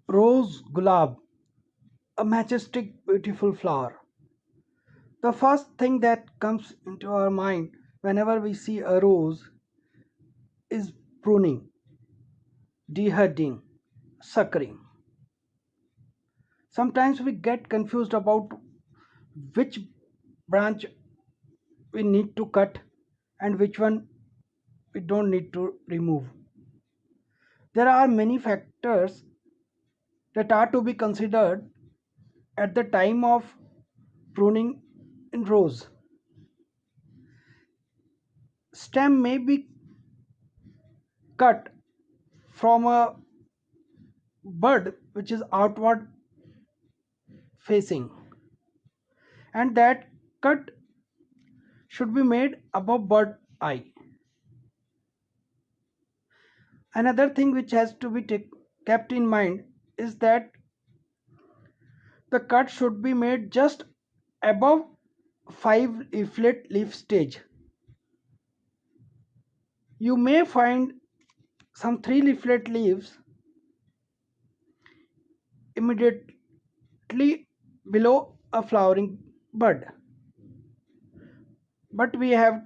Rose gulab, a majestic, beautiful flower. The first thing that comes into our mind whenever we see a rose is pruning, deheading, suckering. Sometimes we get confused about which branch we need to cut and which one we don't need to remove. There are many factors that are to be considered at the time of pruning in rose. Stem may be cut from a bud which is outward facing, and that cut should be made above bud eye. Another thing which has to be kept in mind is that the cut should be made just above 5 leaflet leaf stage. You may find some 3 leaflet leaves immediately below a flowering bud, but we have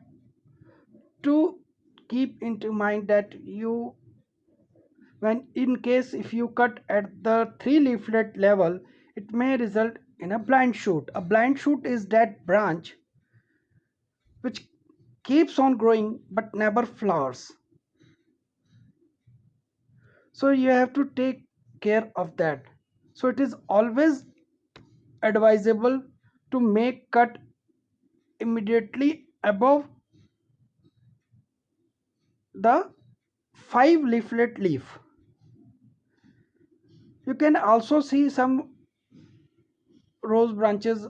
to keep into mind that you when in case if you cut at the 3 leaflet level, it may result in a blind shoot. A blind shoot is that branch which keeps on growing but never flowers. So you have to take care of that. So it is always advisable to make cut immediately above the 5 leaflet leaf. You can also see some rose branches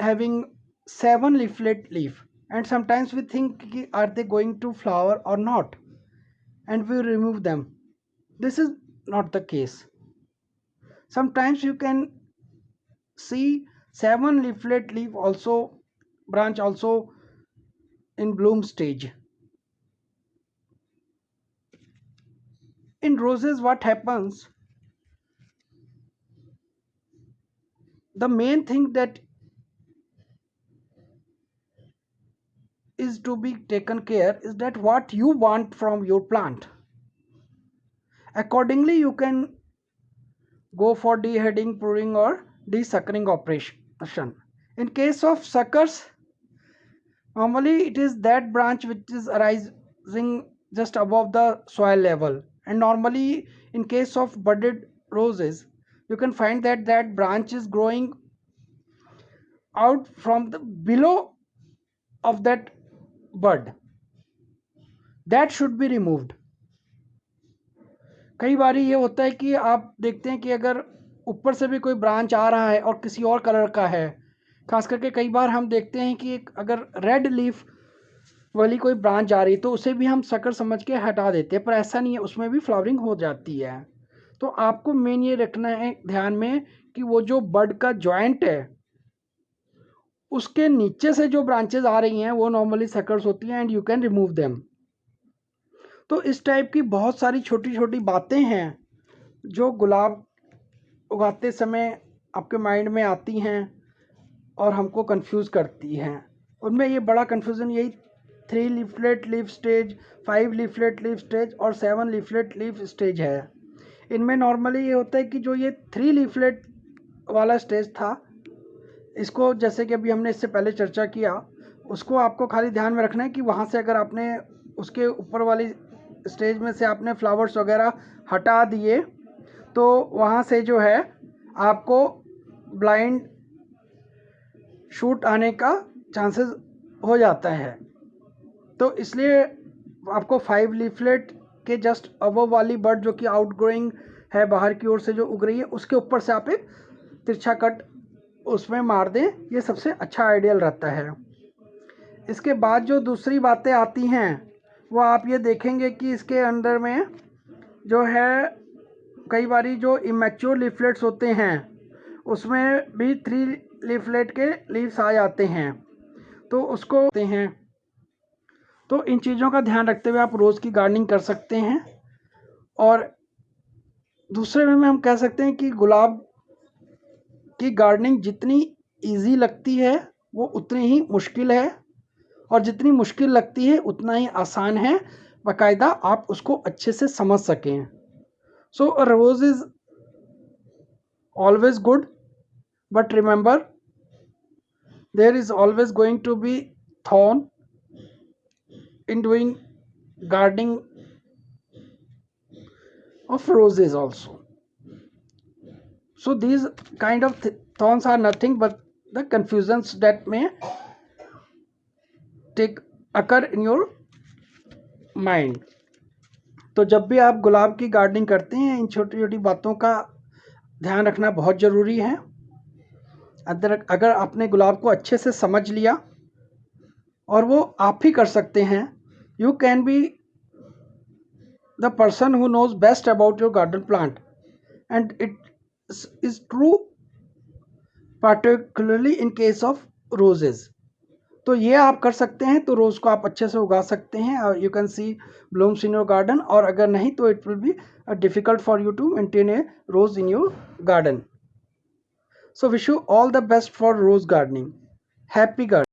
having 7 leaflet leaf, and sometimes we think are they going to flower or not, and we remove them. This is not the case. Sometimes you can see 7 leaflet leaf also branch also in bloom stage. In roses what happens, the main thing that is to be taken care is that what you want from your plant. Accordingly you can go for deheading, pruning or desuckering operation. In case of suckers, normally it is that branch which is arising just above the soil level, and normally in case of budded roses you can find that that branch is growing out from the below of that bud. That should be removed. कई बार ये होता है कि आप देखते हैं कि अगर ऊपर से भी कोई ब्रांच आ रहा है और किसी और कलर का है, खास करके कई बार हम देखते हैं कि एक अगर रेड लीफ वाली कोई ब्रांच आ रही तो उसे भी हम शक्कर समझ के हटा देते हैं, पर ऐसा नहीं है, उसमें भी फ्लावरिंग हो जाती है। तो आपको मेन ये रखना है ध्यान में कि वो जो बड का जॉइंट है उसके नीचे से जो ब्रांचेस आ रही हैं वो नॉर्मली सकर्स होती हैं, and you can remove them. तो इस टाइप की बहुत सारी छोटी छोटी बातें हैं जो गुलाब उगाते समय आपके माइंड में आती हैं और हमको कंफ्यूज करती हैं। उनमें ये बड़ा कंफ्यूजन यही 3 leaflet leaf stage, 5 leaflet leaf stage और 7 लीफलेट लीफ स्टेज है। इनमें नॉर्मली ये होता है कि जो ये 3 लीफलेट वाला स्टेज था, इसको जैसे कि अभी हमने इससे पहले चर्चा किया, उसको आपको खाली ध्यान में रखना है कि वहाँ से अगर आपने उसके ऊपर वाली स्टेज में से आपने फ्लावर्स वगैरह हटा दिए तो वहाँ से जो है आपको ब्लाइंड शूट आने का चांसेस हो जाता है। तो इसलिए आपको 5 लीफलेट के जस्ट अबव वाली बर्ड जो कि आउटग्रोइंग है, बाहर की ओर से जो उग रही है, उसके ऊपर से आप एक तिरछा कट उसमें मार दें, ये सबसे अच्छा आइडियल रहता है। इसके बाद जो दूसरी बातें आती हैं वो आप ये देखेंगे कि इसके अंदर में जो है कई बारी जो इमेच्योर लीफलेट्स होते हैं उसमें भी 3 लीफलेट के लीव्स आ जाते हैं, तो उसको हैं। तो इन चीज़ों का ध्यान रखते हुए आप रोज़ की गार्डनिंग कर सकते हैं। और दूसरे वे में हम कह सकते हैं कि गुलाब की गार्डनिंग जितनी इजी लगती है वो उतनी ही मुश्किल है, और जितनी मुश्किल लगती है उतना ही आसान है, बाकायदा आप उसको अच्छे से समझ सकें। So a rose is always good, but remember there is always going to be thorn in doing gardening of roses also. So these kind of thorns are nothing but the confusions that may take occur in your mind. तो जब भी आप गुलाब की gardening करते हैं, इन छोटी छोटी बातों का ध्यान रखना बहुत ज़रूरी है। अगर आपने गुलाब को अच्छे से समझ लिया और वो आप ही कर सकते हैं, you can be the person who knows best about your garden plant, and it is true particularly in case of roses. तो ये आप कर सकते हैं, तो रोज़ को आप अच्छे से उगा सकते हैं और you can see blooms in your garden, और अगर नहीं तो it will be difficult for you to maintain a rose in your garden. So wish you all the best for rose gardening. Happy gardening.